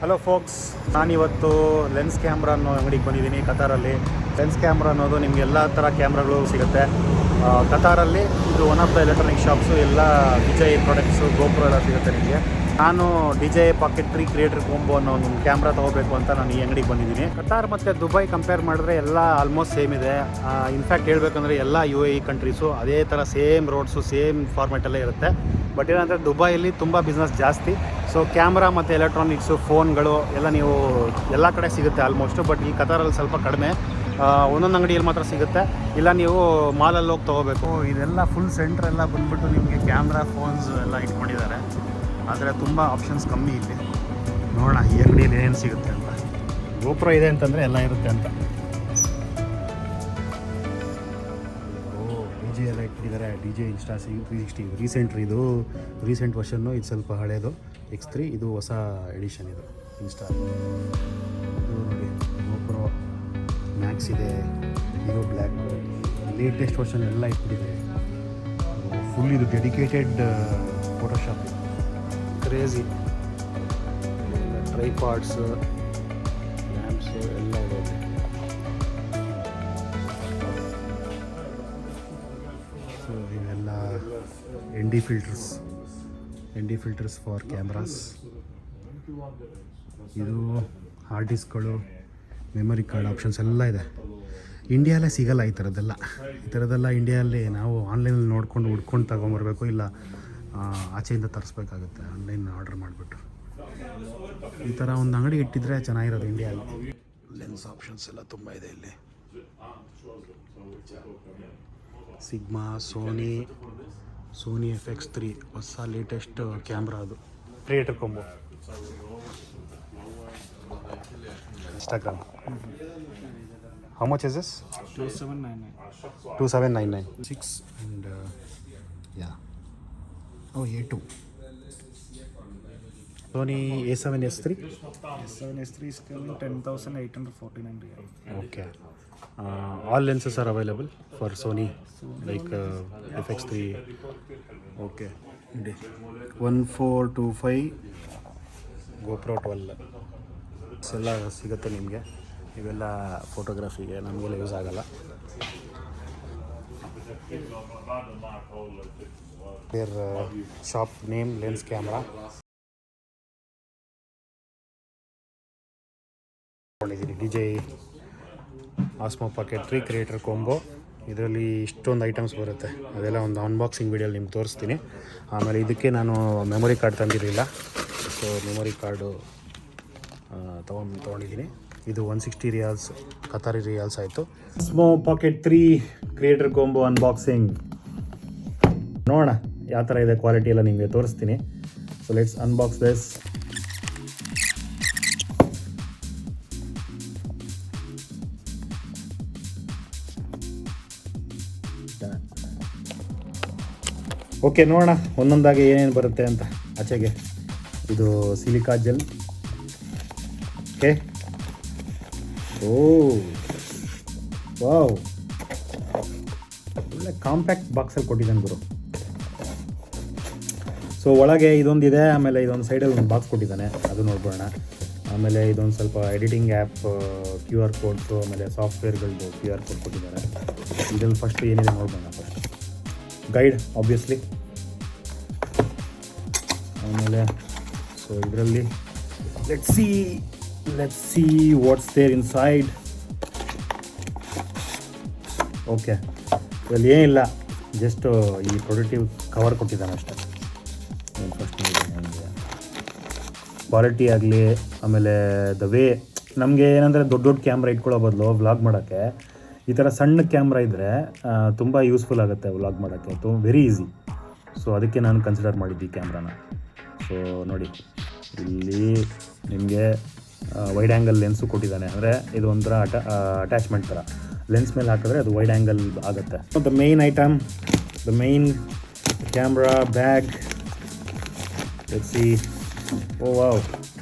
Hello forks, ನಾನಿವತ್ತು lens camera ಅನ್ನೋ ಅಂಗಡಿಗೆ ಬಂದಿದ್ದೀನಿ ಕತಾರಲ್ಲಿ. ಲೆನ್ಸ್ ಕ್ಯಾಮ್ರಾ ಅನ್ನೋದು ನಿಮಗೆ ಎಲ್ಲ ಥರ ಕ್ಯಾಮ್ರಾಗಳು ಸಿಗುತ್ತೆ ಕತಾರಲ್ಲಿ. ಇದು one of the electronic shops. ಎಲ್ಲ DJI ಪ್ರಾಡಕ್ಟ್ಸು, ಗೋಪ್ರೋ ಎಲ್ಲ ಸಿಗುತ್ತೆ ನಿಮಗೆ. ನಾನು DJI Pocket 3 ಕ್ರಿಯೇಟರ್ ಕೋಂಬೋ ಅನ್ನೋ ಒಂದು ಕ್ಯಾಮ್ರಾ ತೊಗೋಬೇಕು ಅಂತ ನಾನು ಈ ಅಂಗಡಿಗೆ ಬಂದಿದ್ದೀನಿ. ಕತಾರ್ ಮತ್ತು ದುಬೈ ಕಂಪೇರ್ ಮಾಡಿದ್ರೆ ಎಲ್ಲ ಆಲ್ಮೋಸ್ಟ್ ಸೇಮ್ ಇದೆ. ಇನ್ಫ್ಯಾಕ್ಟ್ ಹೇಳ್ಬೇಕಂದ್ರೆ ಎಲ್ಲ UAE ಕಂಟ್ರೀಸು ಅದೇ ಥರ ಸೇಮ್ ರೋಡ್ಸು, ಸೇಮ್ ಫಾರ್ಮ್ಯಾಟಲ್ಲೇ ಇರುತ್ತೆ. ಬಟ್ ಏನಂದರೆ ದುಬೈಯಲ್ಲಿ ತುಂಬ ಬಿಸ್ನೆಸ್ ಜಾಸ್ತಿ. ಸೊ ಕ್ಯಾಮ್ರಾ ಮತ್ತು ಎಲೆಕ್ಟ್ರಾನಿಕ್ಸು, ಫೋನ್ಗಳು ಎಲ್ಲ ನೀವು ಎಲ್ಲ ಕಡೆ ಸಿಗುತ್ತೆ ಆಲ್ಮೋಸ್ಟು. ಬಟ್ ಈ ಕತಾರಲ್ಲಿ ಸ್ವಲ್ಪ ಕಡಿಮೆ, ಒಂದೊಂದು ಅಂಗಡಿಯಲ್ಲಿ ಮಾತ್ರ ಸಿಗುತ್ತೆ. ಇಲ್ಲ ನೀವು ಮಾಲಲ್ಲಿ ಹೋಗಿ ತೊಗೋಬೇಕು. ಇದೆಲ್ಲ ಫುಲ್ ಸೆಂಟ್ರೆಲ್ಲ ಬಂದುಬಿಟ್ಟು ನಿಮಗೆ ಕ್ಯಾಮ್ರಾ, ಫೋನ್ಸ್ ಎಲ್ಲ ಇಟ್ಕೊಂಡಿದ್ದಾರೆ. ಆದರೆ ತುಂಬ ಆಪ್ಷನ್ಸ್ ಕಮ್ಮಿ ಇಲ್ಲಿ. ನೋಡೋಣ ಈ ಅಂಗಡಿಯಲ್ಲಿ ಏನು ಸಿಗುತ್ತೆ ಅಂತ. ಗೋಪ್ರೋ ಇದೆ ಅಂತಂದರೆ ಎಲ್ಲ ಇರುತ್ತೆ ಅಂತ. DJI ಎಲ್ಲ ಇಟ್ಟಿದ್ದಾರೆ. DJI Insta360 ರೀಸೆಂಟ್ ವರ್ಷನ್ನು. ಇದು ಸ್ವಲ್ಪ ಹಳೇದು X3. ಇದು ಹೊಸ ಎಡಿಷನ್. ಇದು ಇನ್ಸ್ಟಾ. ಇದು ನೋಡಿ ಗೋಪ್ರೋ ಮ್ಯಾಕ್ಸ್ ಇದೆ. ಹೀರೋ ಬ್ಲ್ಯಾಕ್ ಲೇಟೆಸ್ಟ್ ವರ್ಷನ್ ಎಲ್ಲ ಇಟ್ಬಿಟ್ಟಿದೆ. ಫುಲ್ ಇದು ಡೆಡಿಕೇಟೆಡ್ ಫೋಟೋಶಾಪ್. ಕ್ರೇಜಿ. ಟ್ರೈಪಾಡ್ಸು, ಲ್ಯಾಂಪ್ಸು ಎಲ್ಲ ಇದೆ. ಸೊ ಇವೆಲ್ಲ ND ಫಿಲ್ಟರ್ಸ್ ಫಾರ್ ಕ್ಯಾಮ್ರಾಸ್. ಇದು ಹಾರ್ಡ್ ಡಿಸ್ಕ್ಗಳು, ಮೆಮೊರಿ ಕಾರ್ಡ್ ಆಪ್ಷನ್ಸ್ ಎಲ್ಲ ಇದೆ. ಇಂಡಿಯಾಲೇ ಸಿಗಲ್ಲ ಈ ಥರದ್ದೆಲ್ಲ ಇಂಡಿಯಾದಲ್ಲಿ ನಾವು ಆನ್ಲೈನಲ್ಲಿ ನೋಡ್ಕೊಂಡು ಹುಡ್ಕೊಂಡು ತಗೊಂಬರ್ಬೇಕು. ಇಲ್ಲ ಆಚೆಯಿಂದ ತರಿಸ್ಬೇಕಾಗುತ್ತೆ ಆನ್ಲೈನ್ ಆರ್ಡರ್ ಮಾಡಿಬಿಟ್ಟು. ಈ ಥರ ಒಂದು ಅಂಗಡಿ ಇಟ್ಟಿದ್ರೆ ಚೆನ್ನಾಗಿರೋದು ಇಂಡಿಯಾದಲ್ಲಿ. ಲೆನ್ಸ್ ಆಪ್ಷನ್ಸ್ ಎಲ್ಲ ತುಂಬ ಇದೆ ಇಲ್ಲಿ. ಸಿಗ್ಮಾ, ಸೋನಿ FX3 ಹೊಸ ಲೇಟೆಸ್ಟ್ ಕ್ಯಾಮ್ರಾ. ಅದು creator combo. Instagram. How much is this? 2799. 6 and yeah. Oh, A2. Sony A7S3? A7S3 is coming 10,849 riyal. Okay. All lenses are available for Sony, like FX3. Okay. 1425 GoPro 12 ಎಲ್ಲ ಸಿಗುತ್ತೆ ನಿಮಗೆ. ಇವೆಲ್ಲ ಫೋಟೋಗ್ರಫಿಗೆ, ನಮಗೆಲ್ಲ use ಆಗಲ್ಲ. Their shop name lens camera. ತೊಗೊಂಡಿದ್ದೀನಿ DJI Osmo Pocket 3 creator combo. ಇದರಲ್ಲಿ ಇಷ್ಟೊಂದು items ಬರುತ್ತೆ. ಅದೆಲ್ಲ ಒಂದು ಅನ್ಬಾಕ್ಸಿಂಗ್ ವೀಡಿಯೋಲಿ ನಿಮ್ಗೆ ತೋರಿಸ್ತೀನಿ. ಆಮೇಲೆ ಇದಕ್ಕೆ ನಾನು ಮೆಮೊರಿ ಕಾರ್ಡ್ ತಂದಿರಲಿಲ್ಲ, ಸೊ ಮೆಮೊರಿ ಕಾರ್ಡು ತೊಗೊಂಡಿದ್ದೀನಿ. ಇದು 160 ರಿಯಾಲ್ಸ್, ಕತಾರಿ ರಿಯಾಲ್ಸ್ ಆಯಿತು. Osmo Pocket 3 creator combo unboxing. ನೋಡೋಣ ಯಾವ ಥರ ಇದೆ ಕ್ವಾಲಿಟಿ ಎಲ್ಲ ನಿಮಗೆ ತೋರಿಸ್ತೀನಿ. So let's unbox this. Okay, ನೋಡೋಣ ಒಂದೊಂದಾಗಿ ಏನೇನು ಬರುತ್ತೆ ಅಂತ ಆಚೆಗೆ. ಇದು ಸಿಲಿಕಾ ಜೆಲ್. ಓಕೆ. ಓ ವಾವ್, ಒಳ್ಳೆ ಕಾಂಪ್ಯಾಕ್ಟ್ ಬಾಕ್ಸಲ್ಲಿ ಕೊಟ್ಟಿದ್ದಾನೆ ಗುರು. ಸೊ ಒಳಗೆ ಇದೊಂದಿದೆ, ಆಮೇಲೆ ಇದೊಂದು ಸೈಡಲ್ಲಿ ಒಂದು ಬಾಕ್ಸ್ ಕೊಟ್ಟಿದ್ದಾನೆ, ಅದು ನೋಡ್ಬೋಣ. ಆಮೇಲೆ ಇದೊಂದು ಸ್ವಲ್ಪ ಎಡಿಟಿಂಗ್ ಆ್ಯಪ್, QR ಕೋಡ್ಸು, ಆಮೇಲೆ ಸಾಫ್ಟ್ವೇರ್ಗಳದ್ದು QR ಕೋಡ್ ಕೊಟ್ಟಿದ್ದಾರೆ. ಇದರಲ್ಲಿ ಫಸ್ಟ್ ಏನಿದೆ ನೋಡ್ಬೋಣ. First guide obviously. ಆಮೇಲೆ ಸೊ ಇದರಲ್ಲಿ let's see what's there inside. Okay, ಇದರಲ್ಲಿ ಏನಿಲ್ಲ, ಜಸ್ಟ್ ಈ ಪ್ರೊಡಕ್ಟಿವ್ ಕವರ್ ಕೊಟ್ಟಿದ್ದಾನೆ ಅಷ್ಟೇ. ಫಸ್ಟ್ ಕ್ವಾಲಿಟಿ ಆಗಲಿ, ಆಮೇಲೆ ದ ವೇ ನಮಗೆ ಏನಂದರೆ ದೊಡ್ಡ ಕ್ಯಾಮ್ರಾ ಇಟ್ಕೊಳ್ಳೋ ಬದಲು ವ್ಲಾಗ್ ಮಾಡೋಕ್ಕೆ ಈ ಥರ ಸಣ್ಣ ಕ್ಯಾಮ್ರಾ ಇದ್ದರೆ ತುಂಬ ಯೂಸ್ಫುಲ್ ಆಗುತ್ತೆ ವ್ಲಾಗ್ ಮಾಡೋಕ್ಕೆ. Very easy. ಸೊ ಅದಕ್ಕೆ ನಾನು ಕನ್ಸಿಡರ್ ಮಾಡಿದ್ದೆ ಈ ಕ್ಯಾಮ್ರಾನ. ಸೊ ನೋಡಿ, ಇಲ್ಲಿ ನಿಮಗೆ ವೈಡ್ ಆ್ಯಂಗಲ್ ಲೆನ್ಸು ಕೊಟ್ಟಿದ್ದಾನೆ. ಅಂದರೆ ಇದು ಒಂಥರ ಅಟ್ಯಾಚ್ಮೆಂಟ್ ಥರ ಲೆನ್ಸ್ ಮೇಲೆ ಹಾಕಿದ್ರೆ ಅದು ವೈಡ್ ಆ್ಯಂಗಲ್ ಆಗುತ್ತೆ. The main item, the main camera bag. See, oh wow,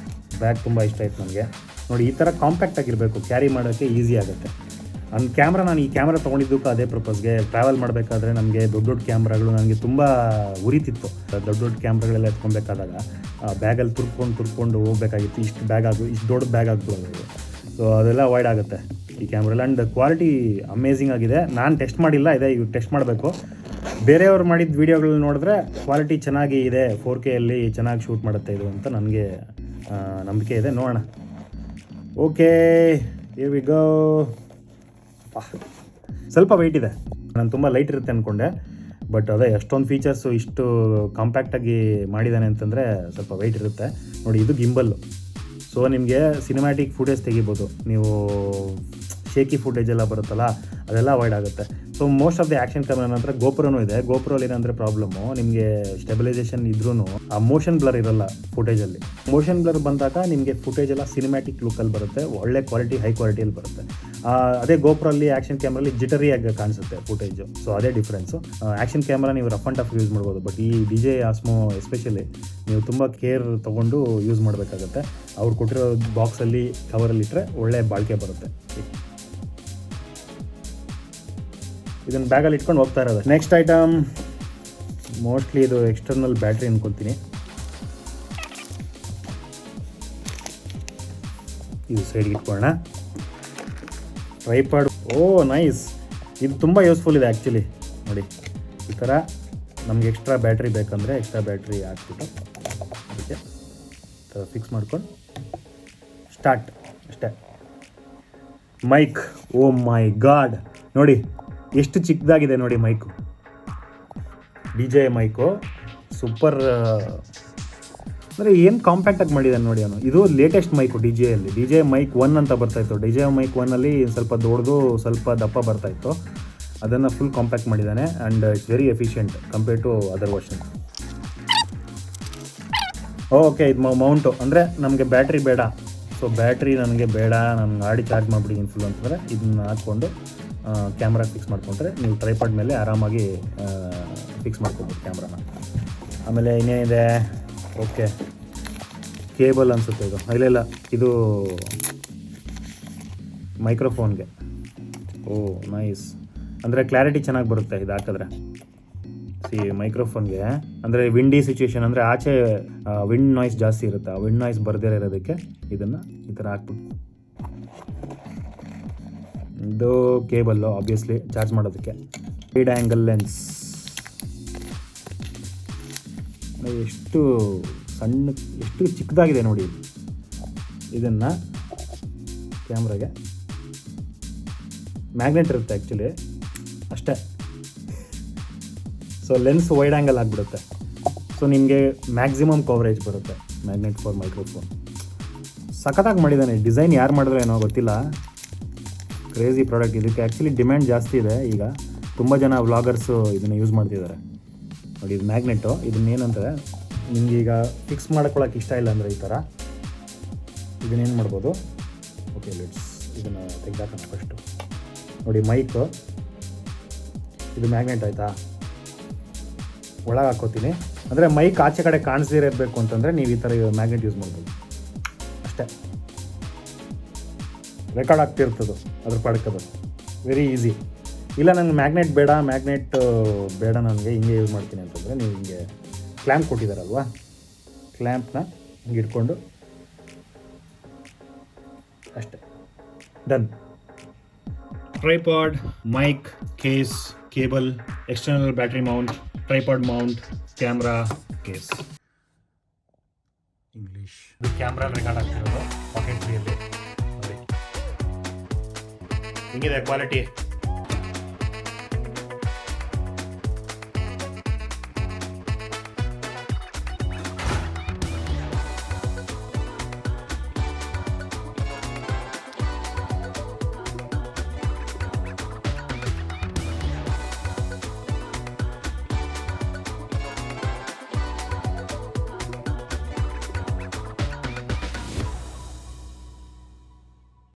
bag ತುಂಬ ಇಷ್ಟ ಆಯ್ತು ನನಗೆ. ನೋಡಿ, ಈ ಥರ ಕಾಂಪ್ಯಾಕ್ಟ್ ಆಗಿರಬೇಕು, ಕ್ಯಾರಿ ಮಾಡೋಕ್ಕೆ ಈಸಿ ಆಗುತ್ತೆ. ನನ್ನ ಕ್ಯಾಮ್ರಾ, ನಾನು ಈ ಕ್ಯಾಮ್ರಾ ತೊಗೊಂಡಿದ್ದಕ್ಕೂ ಅದೇ ಪರ್ಪಸ್ಗೆ. ಟ್ರಾವೆಲ್ ಮಾಡಬೇಕಾದ್ರೆ ನಮಗೆ ದೊಡ್ಡ ಕ್ಯಾಮ್ರಾಗಳು ನನಗೆ ತುಂಬ ಉರಿತಿತ್ತು. ದೊಡ್ಡ ಕ್ಯಾಮ್ರಾಗಳೆಲ್ಲ ಎತ್ಕೊಬೇಕಾದಾಗ ಬ್ಯಾಗಲ್ಲಿ ತುರ್ಕೊಂಡು ಹೋಗ್ಬೇಕಾಗಿತ್ತು. ಇಷ್ಟು ದೊಡ್ಡ ಬ್ಯಾಗ್ ಆಗ್ಬಿಡೋದು. ಸೊ ಅದೆಲ್ಲ ಅವಾಯ್ಡ್ ಆಗುತ್ತೆ ಈ ಕ್ಯಾಮ್ರಲ್ಲಿ. ಆ್ಯಂಡ್ ಕ್ವಾಲಿಟಿ ಅಮೇಝಿಂಗ್ ಆಗಿದೆ. ನಾನು ಟೆಸ್ಟ್ ಮಾಡಿಲ್ಲ, ಇವು ಟೆಸ್ಟ್ ಮಾಡಬೇಕು. ಬೇರೆಯವ್ರು ಮಾಡಿದ ವೀಡಿಯೋಗಳನ್ನ ನೋಡಿದ್ರೆ ಕ್ವಾಲಿಟಿ ಚೆನ್ನಾಗಿ ಇದೆ, 4Kಯಲ್ಲಿ ಚೆನ್ನಾಗಿ ಶೂಟ್ ಮಾಡುತ್ತೆ ಇದು ಅಂತ ನನಗೆ ನಂಬಿಕೆ ಇದೆ. ನೋಡೋಣ. Okay, here we go. ಸ್ವಲ್ಪ ವೆಯ್ಟ್ ಇದೆ. ನಾನು ತುಂಬ ಲೈಟ್ ಇರುತ್ತೆ ಅಂದ್ಕೊಂಡೆ, ಬಟ್ ಅದೇ ಎಷ್ಟೊಂದು ಫೀಚರ್ಸು ಇಷ್ಟು ಕಾಂಪ್ಯಾಕ್ಟಾಗಿ ಮಾಡಿದ್ದಾನೆ ಅಂತಂದರೆ ಸ್ವಲ್ಪ ವೆಯ್ಟ್ ಇರುತ್ತೆ. ನೋಡಿ, ಇದು ಗಿಂಬಲ್ಲು. ಸೊ ನಿಮಗೆ ಸಿನಿಮ್ಯಾಟಿಕ್ ಫುಟೇಜ್ ತೆಗಿಬೋದು. ನೀವು ಶೇಕಿ ಫುಟೇಜ್ ಎಲ್ಲ ಬರುತ್ತಲ್ಲ, ಅದೆಲ್ಲ ಅವಾಯ್ಡ್ ಆಗುತ್ತೆ. So most of the action camera ನಂತರ ಗೋಪ್ರೋನೂ ಇದೆ. ಗೋಪ್ರೋಲ್ಲಿ ಏನಂದರೆ ಪ್ರಾಬ್ಲಮ್ಮು, ನಿಮಗೆ ಸ್ಟೆಬಿಲೈಸೇಷನ್ ಇದ್ರೂ ಆ ಮೋಷನ್ ಬ್ಲರ್ ಇರೋಲ್ಲ ಫುಟೇಜಲ್ಲಿ. ಮೋಷನ್ ಬ್ಲರ್ ಬಂದಾಗ ನಿಮಗೆ ಫುಟೇಜ್ ಎಲ್ಲ ಸಿನಿಮ್ಯಾಟಿಕ್ ಲುಕ್ಕಲ್ಲಿ ಬರುತ್ತೆ, ಒಳ್ಳೆ ಕ್ವಾಲಿಟಿ, ಹೈ ಕ್ವಾಲಿಟಿಯಲ್ಲಿ ಬರುತ್ತೆ. ಅದೇ ಗೋಪ್ರಲ್ಲಿ ಆ್ಯಕ್ಷನ್ ಕ್ಯಾಮ್ರಲ್ಲಿ ಜಿಟರಿಯಾಗಿ ಕಾಣಿಸುತ್ತೆ ಫುಟೇಜು. ಸೊ ಅದೇ ಡಿಫ್ರೆನ್ಸು. ಆ್ಯಕ್ಷನ್ ಕ್ಯಾಮ್ರಾ ನೀವು ರಫ್ ಆ್ಯಂಡ್ ಟಫ್ ಯೂಸ್ ಮಾಡ್ಬೋದು, ಬಟ್ ಈ DJI Osmo ಎಸ್ಪೆಷಲಿ ನೀವು ತುಂಬ ಕೇರ್ ತೊಗೊಂಡು ಯೂಸ್ ಮಾಡಬೇಕಾಗತ್ತೆ. ಅವ್ರು ಕೊಟ್ಟಿರೋ ಬಾಕ್ಸಲ್ಲಿ ಕವರಲ್ಲಿ ಇಟ್ಟರೆ ಒಳ್ಳೆ ಬಾಳಿಕೆ ಬರುತ್ತೆ. ಇದನ್ನು ಬ್ಯಾಗಲ್ಲಿ ಇಟ್ಕೊಂಡು ಹೋಗ್ತಾ ಇರೋದು. ನೆಕ್ಸ್ಟ್ ಐಟಮ್ ಮೋಸ್ಟ್ಲಿ ಇದು ಎಕ್ಸ್ಟರ್ನಲ್ ಬ್ಯಾಟ್ರಿ ಅನ್ಕೊತೀನಿ. ಇದು ಸೈಡ್ಗೆ ಇಟ್ಕೊಳ್ಳೋಣ. ಟ್ರೈಪಾಡ್. ನೈಸ್. ಇದು ತುಂಬ ಯೂಸ್ಫುಲ್ ಇದೆ ಆ್ಯಕ್ಚುಲಿ. ನೋಡಿ, ಈ ಥರ ನಮಗೆ ಎಕ್ಸ್ಟ್ರಾ ಬ್ಯಾಟ್ರಿ ಬೇಕಂದರೆ ಎಕ್ಸ್ಟ್ರಾ ಬ್ಯಾಟ್ರಿ ಹಾಕ್ಬಿಟ್ಟು ಅದಕ್ಕೆ ಫಿಕ್ಸ್ ಮಾಡ್ಕೊಂಡು ಸ್ಟಾರ್ಟ್ ಅಷ್ಟೇ. ಮೈಕ್. ಓ ಮೈ ಗಾಡ್, ನೋಡಿ ಎಷ್ಟು ಚಿಕ್ಕದಾಗಿದೆ ನೋಡಿ ಮೈಕು. DJI mike super. ಅಂದರೆ ಏನು ಕಾಂಪ್ಯಾಕ್ಟಾಗಿ ಮಾಡಿದ್ದಾನೆ ನೋಡಿ ಅವನು. ಇದು ಲೇಟೆಸ್ಟ್ ಮೈಕು DJIಯಲ್ಲಿ. DJI ಮೈಕ್ 1 ಅಂತ ಬರ್ತಾಯಿತ್ತು. DJI ಮೈಕ್ 1ಅಲ್ಲಿ ಸ್ವಲ್ಪ ದೊಡ್ಡದು, ಸ್ವಲ್ಪ ದಪ್ಪ ಬರ್ತಾಯಿತ್ತು. ಅದನ್ನು ಫುಲ್ ಕಾಂಪ್ಯಾಕ್ಟ್ ಮಾಡಿದ್ದಾನೆ. And it's very efficient compared to other version. Okay, ಇದು ಮೌಂಟು. ಅಂದರೆ ನಮಗೆ ಬ್ಯಾಟ್ರಿ ಬೇಡ. ಸೊ ಬ್ಯಾಟ್ರಿ ನನಗೆ ಬೇಡ, ನಾನು ಗಾಡಿ ಚಾರ್ಜ್ ಮಾಡಿಬಿಟ್ಟಿದ್ದೀನಿ ಫುಲ್ ಅಂತಂದರೆ ಇದನ್ನ ಹಾಕ್ಕೊಂಡು ಕ್ಯಾಮ್ರಾ ಫಿಕ್ಸ್ ಮಾಡ್ಕೊಂಡ್ರೆ ನೀವು ಟ್ರೈಪಾಡ್ ಮೇಲೆ ಆರಾಮಾಗಿ ಫಿಕ್ಸ್ ಮಾಡ್ಕೊಬೋದು ಕ್ಯಾಮ್ರಾನ. ಆಮೇಲೆ ಇನ್ನೇನಿದೆ, ಓಕೆ, ಕೇಬಲ್ ಅನಿಸುತ್ತೆ ಇದು. ಇಲ್ಲ, ಇದು ಮೈಕ್ರೋಫೋನ್ಗೆ. ನೈಸ್. ಅಂದರೆ ಕ್ಲಾರಿಟಿ ಚೆನ್ನಾಗಿ ಬರುತ್ತೆ ಇದು ಹಾಕಿದ್ರೆ. ಮೈಕ್ರೋಫೋನ್ಗೆ ಅಂದರೆ ವಿಂಡಿ ಸಿಚುವೇಶನ್, ಅಂದರೆ ಆಚೆ ವಿಂಡ್ ನಾಯ್ಸ್ ಜಾಸ್ತಿ ಇರುತ್ತೆ. ಆ ವಿಂಡ್ ನಾಯ್ಸ್ ಬರ್ದೇ ಇರೋದಕ್ಕೆ ಇದನ್ನು ಈ ಥರ ಹಾಕ್ಬಿಟ್ಟು. ಇದು ಕೇಬಲ್ಲು ಆಬ್ವಿಯಸ್ಲಿ ಚಾರ್ಜ್ ಮಾಡೋದಕ್ಕೆ. Wide angle lens. ಎಷ್ಟು ಚಿಕ್ಕದಾಗಿದೆ ನೋಡಿ. ಇದನ್ನು ಕ್ಯಾಮ್ರಾಗೆ ಮ್ಯಾಗ್ನೆಟ್ ಇರುತ್ತೆ ಆ್ಯಕ್ಚುಲಿ ಅಷ್ಟೇ. ಸೊ ಲೆನ್ಸ್ ವೈಡ್ ಆ್ಯಂಗಲ್ ಆಗಿಬಿಡುತ್ತೆ. ಸೊ ನಿಮಗೆ ಮ್ಯಾಕ್ಸಿಮಮ್ ಕವರೇಜ್ ಬರುತ್ತೆ. ಮ್ಯಾಗ್ನೆಟ್ ಫಾರ್ ಮೈಕ್ರೋಫೋನ್ ಸಖತ್ತಾಗಿ ಮಾಡಿದ್ದಾನೆ. ಡಿಸೈನ್ ಯಾರು ಮಾಡಿದ್ರೆ ಏನೋ ಗೊತ್ತಿಲ್ಲ. Crazy product. ಇದಕ್ಕೆ ಆ್ಯಕ್ಚುಲಿ ಡಿಮ್ಯಾಂಡ್ ಜಾಸ್ತಿ ಇದೆ ಈಗ. ತುಂಬ ಜನ ವ್ಲಾಗರ್ಸು ಇದನ್ನು ಯೂಸ್ ಮಾಡ್ತಿದ್ದಾರೆ. ನೋಡಿ, ಇದು ಮ್ಯಾಗ್ನೆಟ್ಟು. ಇದನ್ನೇನಂದರೆ ನಿಮ್ಗೆ ಈಗ ಫಿಕ್ಸ್ ಮಾಡ್ಕೊಳ್ಳೋಕೆ ಇಷ್ಟ ಇಲ್ಲ ಅಂದರೆ ಈ ಥರ ಇದನ್ನೇನು ಮಾಡ್ಬೋದು. ಓಕೆ, ಇದನ್ನು ತೆಗೆದಾಕೋಣ ಫಸ್ಟು. ನೋಡಿ, ಮೈಕು ಇದು ಮ್ಯಾಗ್ನೆಟ್ ಆಯಿತಾ. ಒಳಗೆ ಹಾಕೋತೀನಿ. ಅಂದರೆ ಮೈಕ್ ಆಚೆ ಕಡೆ ಕಾಣಿಸ್ದಿರಬೇಕು ಅಂತಂದರೆ ನೀವು ಈ ಥರ ಮ್ಯಾಗ್ನೆಟ್ ಯೂಸ್ ಮಾಡ್ಬೋದು ಅಷ್ಟೇ. ರೆಕಾರ್ಡ್ ಆಗ್ತಿರ್ತದೆ ಅದ್ರ ಪಾಡ್ಕದು. Very easy. ಇಲ್ಲ ನನಗೆ ಮ್ಯಾಗ್ನೆಟ್ ಬೇಡ ನನಗೆ ಹಿಂಗೆ ಯೂಸ್ ಮಾಡ್ತೀನಿ ಅಂತಂದರೆ ನೀವು ಹಿಂಗೆ ಕ್ಲ್ಯಾಂಪ್ ಕೊಟ್ಟಿದ್ದಾರಲ್ವಾ, ಕ್ಲ್ಯಾಂಪ್ನ ಹಿಂಗೆ ಇಟ್ಕೊಂಡು ಅಷ್ಟೇ, done. Tripod, mic, case, cable, external battery mount, tripod mount, camera, case. English. ಇದು ಕ್ಯಾಮ್ರಾ ರೆಕಾರ್ಡ್ ಆಗ್ತಿರೋದು ಪಾಕೆಟ್ ಫ್ರೀಯಲ್ಲಿ. ನೋಡಿ ಹಿಂಗಿದೆ ಕ್ವಾಲಿಟಿ.